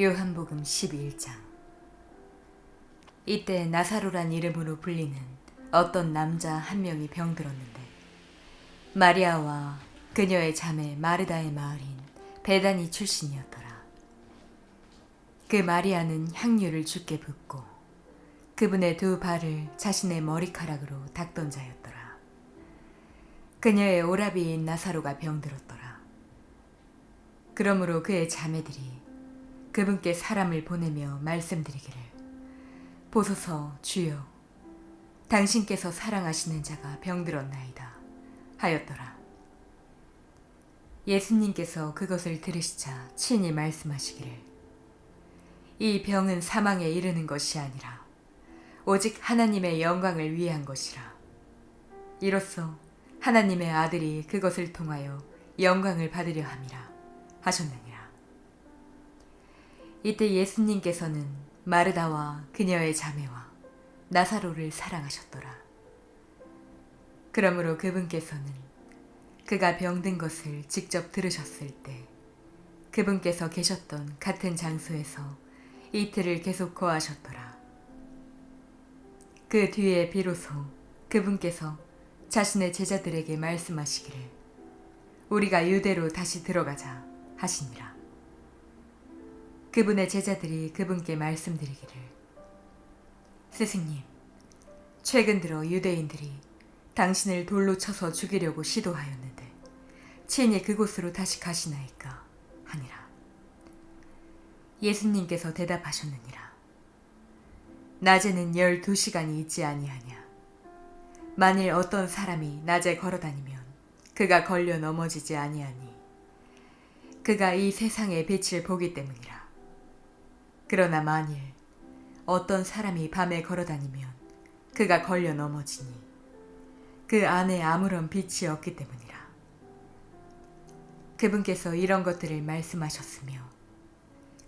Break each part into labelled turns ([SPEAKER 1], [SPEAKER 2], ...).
[SPEAKER 1] 요한복음 11장. 이때 나사로란 이름으로 불리는 어떤 남자 한 명이 병들었는데 마리아와 그녀의 자매 마르다의 마을인 베다니 출신이었더라. 그 마리아는 향유를 주께 붓고 그분의 두 발을 자신의 머리카락으로 닦던 자였더라. 그녀의 오라비인 나사로가 병들었더라. 그러므로 그의 자매들이 그분께 사람을 보내며 말씀드리기를, 보소서 주여, 당신께서 사랑하시는 자가 병들었나이다 하였더라. 예수님께서 그것을 들으시자 친히 말씀하시기를, 이 병은 사망에 이르는 것이 아니라 오직 하나님의 영광을 위한 것이라. 이로써 하나님의 아들이 그것을 통하여 영광을 받으려 함이라 하셨느니라. 이때 예수님께서는 마르다와 그녀의 자매와 나사로를 사랑하셨더라. 그러므로 그분께서는 그가 병든 것을 직접 들으셨을 때 그분께서 계셨던 같은 장소에서 이틀을 계속 거하셨더라. 그 뒤에 비로소 그분께서 자신의 제자들에게 말씀하시기를, 우리가 유대로 다시 들어가자 하시니라. 그분의 제자들이 그분께 말씀드리기를, 스승님, 최근 들어 유대인들이 당신을 돌로 쳐서 죽이려고 시도하였는데 친히 그곳으로 다시 가시나이까 하니라. 예수님께서 대답하셨느니라. 낮에는 12시간이 있지 아니하냐. 만일 어떤 사람이 낮에 걸어다니면 그가 걸려 넘어지지 아니하니 그가 이 세상의 빛을 보기 때문이라. 그러나 만일 어떤 사람이 밤에 걸어다니면 그가 걸려 넘어지니 그 안에 아무런 빛이 없기 때문이라. 그분께서 이런 것들을 말씀하셨으며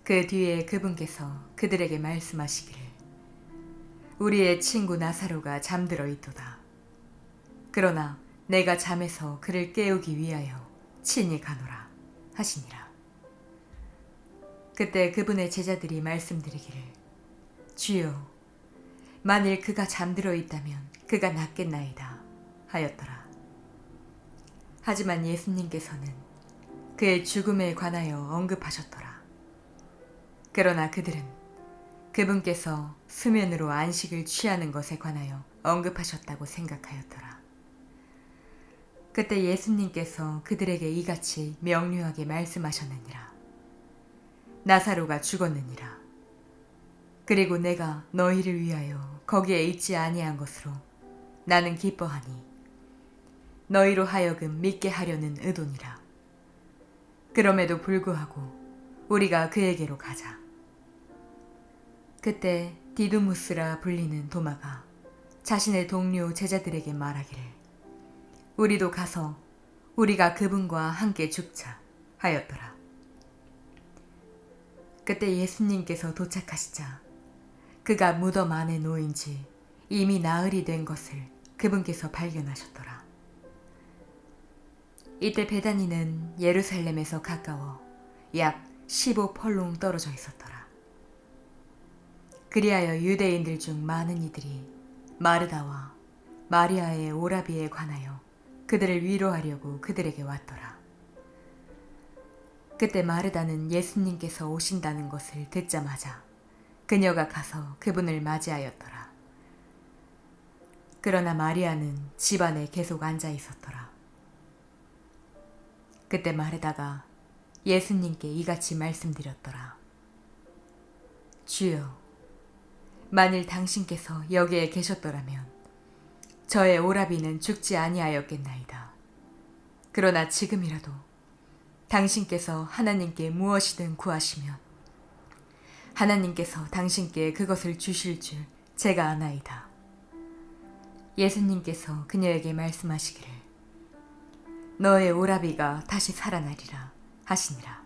[SPEAKER 1] 그 뒤에 그분께서 그들에게 말씀하시기를, 우리의 친구 나사로가 잠들어 있도다. 그러나 내가 잠에서 그를 깨우기 위하여 친히 가노라 하시니라. 그때 그분의 제자들이 말씀드리기를, 주여, 만일 그가 잠들어 있다면 그가 낫겠나이다 하였더라. 하지만 예수님께서는 그의 죽음에 관하여 언급하셨더라. 그러나 그들은 그분께서 수면으로 안식을 취하는 것에 관하여 언급하셨다고 생각하였더라. 그때 예수님께서 그들에게 이같이 명료하게 말씀하셨느니라. 나사로가 죽었느니라. 그리고 내가 너희를 위하여 거기에 있지 아니한 것으로 나는 기뻐하니 너희로 하여금 믿게 하려는 의도니라. 그럼에도 불구하고 우리가 그에게로 가자. 그때 디두무스라 불리는 도마가 자신의 동료 제자들에게 말하기를, 우리도 가서 우리가 그분과 함께 죽자 하였더라. 그때 예수님께서 도착하시자 그가 무덤 안에 놓인 지 이미 나흘이 된 것을 그분께서 발견하셨더라. 이때 베다니는 예루살렘에서 가까워 약 15펄롱 떨어져 있었더라. 그리하여 유대인들 중 많은 이들이 마르다와 마리아의 오라비에 관하여 그들을 위로하려고 그들에게 왔더라. 그때 마르다는 예수님께서 오신다는 것을 듣자마자 그녀가 가서 그분을 맞이하였더라. 그러나 마리아는 집 안에 계속 앉아 있었더라. 그때 마르다가 예수님께 이같이 말씀드렸더라. 주여, 만일 당신께서 여기에 계셨더라면 저의 오라비는 죽지 아니하였겠나이다. 그러나 지금이라도 당신께서 하나님께 무엇이든 구하시면 하나님께서 당신께 그것을 주실 줄 제가 아나이다. 예수님께서 그녀에게 말씀하시기를, 너의 오라비가 다시 살아나리라 하시니라.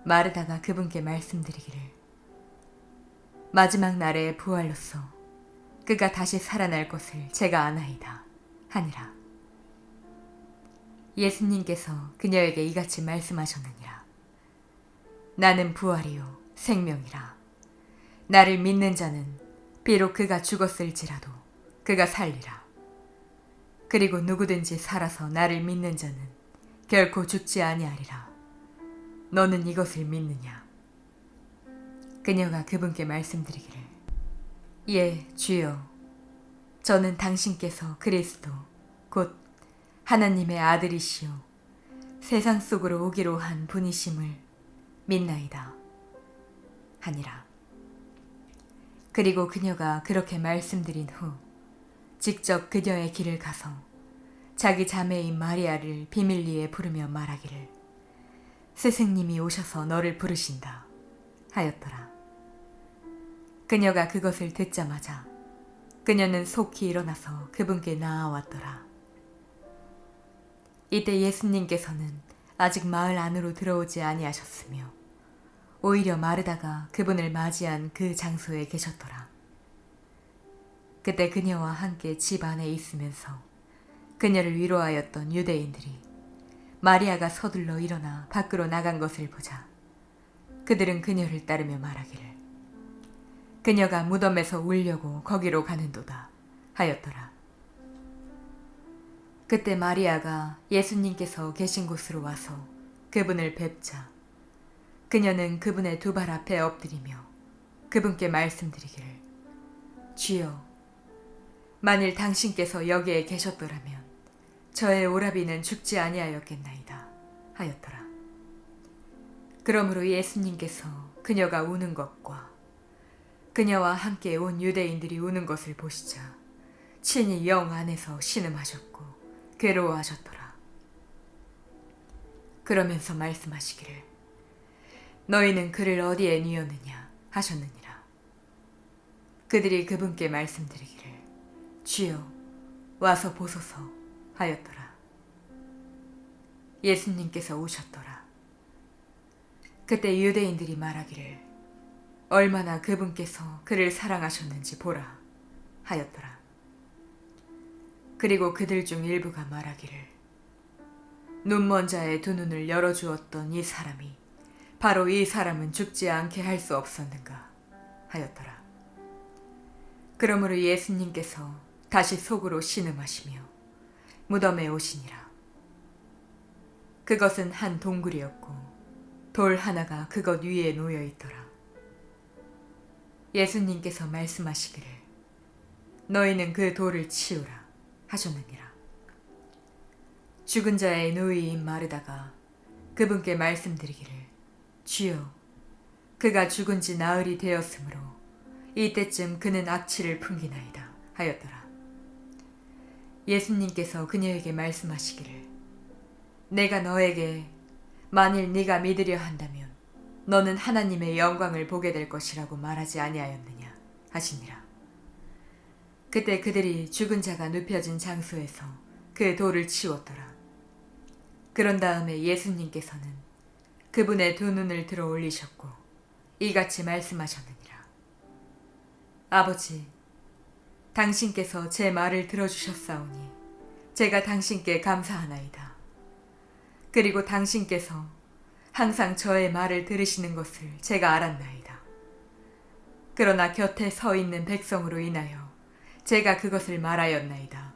[SPEAKER 1] 마르다가 그분께 말씀드리기를, 마지막 날의 부활로서 그가 다시 살아날 것을 제가 아나이다 하니라. 예수님께서 그녀에게 이같이 말씀하셨느니라. 나는 부활이요 생명이라. 나를 믿는 자는 비록 그가 죽었을지라도 그가 살리라. 그리고 누구든지 살아서 나를 믿는 자는 결코 죽지 아니하리라. 너는 이것을 믿느냐? 그녀가 그분께 말씀드리기를, 예, 주여. 저는 당신께서 그리스도 곧 하나님의 아들이시요 세상 속으로 오기로 한 분이심을 믿나이다 하니라. 그리고 그녀가 그렇게 말씀드린 후 직접 그녀의 길을 가서 자기 자매인 마리아를 비밀리에 부르며 말하기를, 스승님이 오셔서 너를 부르신다 하였더라. 그녀가 그것을 듣자마자 그녀는 속히 일어나서 그분께 나아왔더라. 이때 예수님께서는 아직 마을 안으로 들어오지 아니하셨으며 오히려 마르다가 그분을 맞이한 그 장소에 계셨더라. 그때 그녀와 함께 집 안에 있으면서 그녀를 위로하였던 유대인들이 마리아가 서둘러 일어나 밖으로 나간 것을 보자 그들은 그녀를 따르며 말하기를, 그녀가 무덤에서 울려고 거기로 가는도다 하였더라. 그때 마리아가 예수님께서 계신 곳으로 와서 그분을 뵙자 그녀는 그분의 두 발 앞에 엎드리며 그분께 말씀드리기를, 주여, 만일 당신께서 여기에 계셨더라면 저의 오라비는 죽지 아니하였겠나이다 하였더라. 그러므로 예수님께서 그녀가 우는 것과 그녀와 함께 온 유대인들이 우는 것을 보시자 친히 영 안에서 신음하셨고 괴로워하셨더라. 그러면서 말씀하시기를, 너희는 그를 어디에 뉘었느냐 하셨느니라. 그들이 그분께 말씀드리기를, 주여, 와서 보소서 하였더라. 예수님께서 오셨더라. 그때 유대인들이 말하기를, 얼마나 그분께서 그를 사랑하셨는지 보라 하였더라. 그리고 그들 중 일부가 말하기를, 눈먼 자의 두 눈을 열어주었던 이 사람이 바로 이 사람은 죽지 않게 할 수 없었는가 하였더라. 그러므로 예수님께서 다시 속으로 신음하시며 무덤에 오시니라. 그것은 한 동굴이었고 돌 하나가 그것 위에 놓여 있더라. 예수님께서 말씀하시기를, 너희는 그 돌을 치우라 하셨느니라. 죽은 자의 누이인 마르다가 그분께 말씀드리기를, 주여, 그가 죽은 지 나흘이 되었으므로 이때쯤 그는 악취를 풍기나이다 하였더라. 예수님께서 그녀에게 말씀하시기를, 내가 너에게 만일 네가 믿으려 한다면 너는 하나님의 영광을 보게 될 것이라고 말하지 아니하였느냐 하시니라. 그때 그들이 죽은 자가 눕혀진 장소에서 그 돌을 치웠더라. 그런 다음에 예수님께서는 그분의 두 눈을 들어 올리셨고 이같이 말씀하셨느니라. 아버지, 당신께서 제 말을 들어주셨사오니 제가 당신께 감사하나이다. 그리고 당신께서 항상 저의 말을 들으시는 것을 제가 알았나이다. 그러나 곁에 서 있는 백성으로 인하여 제가 그것을 말하였나이다.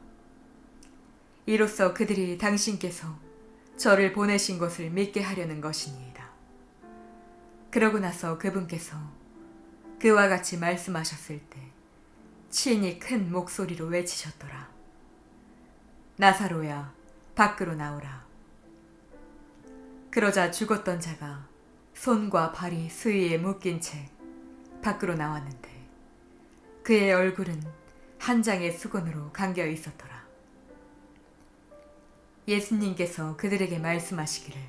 [SPEAKER 1] 이로써 그들이 당신께서 저를 보내신 것을 믿게 하려는 것이니이다. 그러고 나서 그분께서 그와 같이 말씀하셨을 때 친히 큰 목소리로 외치셨더라. 나사로야, 밖으로 나오라. 그러자 죽었던 자가 손과 발이 수위에 묶인 채 밖으로 나왔는데 그의 얼굴은 한 장의 수건으로 감겨 있었더라. 예수님께서 그들에게 말씀하시기를,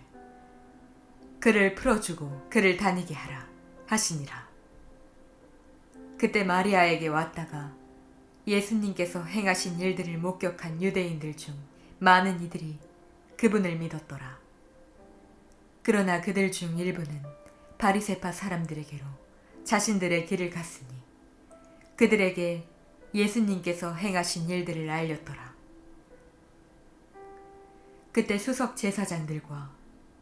[SPEAKER 1] 그를 풀어주고 그를 다니게 하라 하시니라. 그때 마리아에게 왔다가 예수님께서 행하신 일들을 목격한 유대인들 중 많은 이들이 그분을 믿었더라. 그러나 그들 중 일부는 바리새파 사람들에게로 자신들의 길을 갔으니 그들에게 예수님께서 행하신 일들을 알렸더라. 그때 수석 제사장들과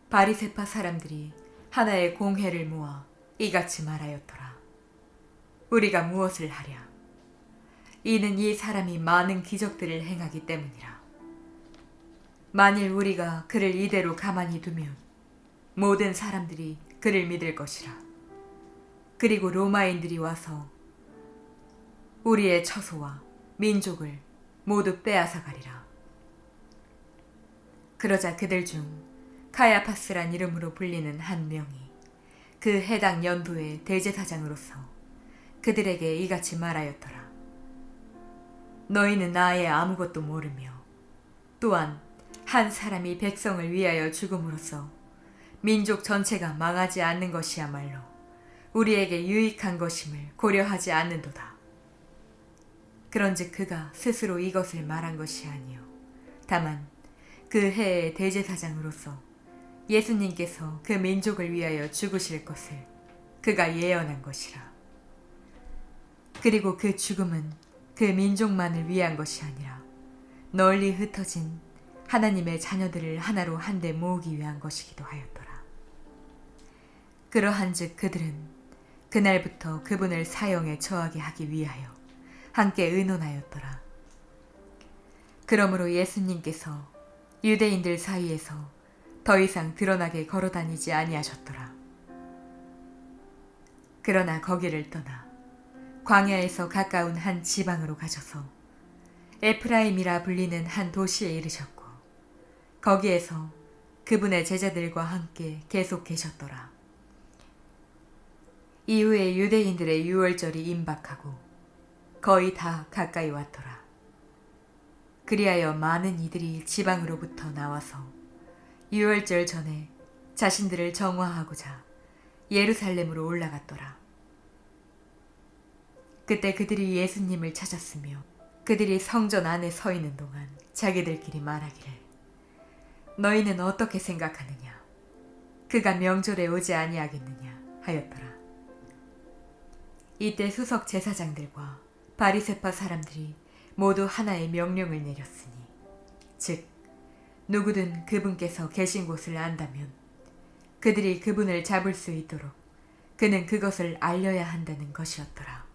[SPEAKER 1] 바리새파 사람들이 하나의 공회를 모아 이같이 말하였더라. 우리가 무엇을 하랴? 이는 이 사람이 많은 기적들을 행하기 때문이라. 만일 우리가 그를 이대로 가만히 두면 모든 사람들이 그를 믿을 것이라. 그리고 로마인들이 와서 우리의 처소와 민족을 모두 빼앗아 가리라. 그러자 그들 중 카야파스란 이름으로 불리는 한 명이 그 해당 연도의 대제사장으로서 그들에게 이같이 말하였더라. 너희는 아예 아무것도 모르며 또한 한 사람이 백성을 위하여 죽음으로써 민족 전체가 망하지 않는 것이야말로 우리에게 유익한 것임을 고려하지 않는도다. 그런즉 그가 스스로 이것을 말한 것이 아니요 다만 그 해의 대제사장으로서 예수님께서 그 민족을 위하여 죽으실 것을 그가 예언한 것이라. 그리고 그 죽음은 그 민족만을 위한 것이 아니라 널리 흩어진 하나님의 자녀들을 하나로 한데 모으기 위한 것이기도 하였더라. 그러한즉 그들은 그날부터 그분을 사형에 처하게 하기 위하여 함께 의논하였더라. 그러므로 예수님께서 유대인들 사이에서 더 이상 드러나게 걸어다니지 아니하셨더라. 그러나 거기를 떠나 광야에서 가까운 한 지방으로 가셔서 에프라임이라 불리는 한 도시에 이르셨고 거기에서 그분의 제자들과 함께 계속 계셨더라. 이후에 유대인들의 유월절이 임박하고 거의 다 가까이 왔더라. 그리하여 많은 이들이 지방으로부터 나와서 유월절 전에 자신들을 정화하고자 예루살렘으로 올라갔더라. 그때 그들이 예수님을 찾았으며 그들이 성전 안에 서 있는 동안 자기들끼리 말하기를 너희는 어떻게 생각하느냐? 그가 명절에 오지 아니하겠느냐 하였더라. 이때 수석 제사장들과 바리새파 사람들이 모두 하나의 명령을 내렸으니 즉 누구든 그분께서 계신 곳을 안다면 그들이 그분을 잡을 수 있도록 그는 그것을 알려야 한다는 것이었더라.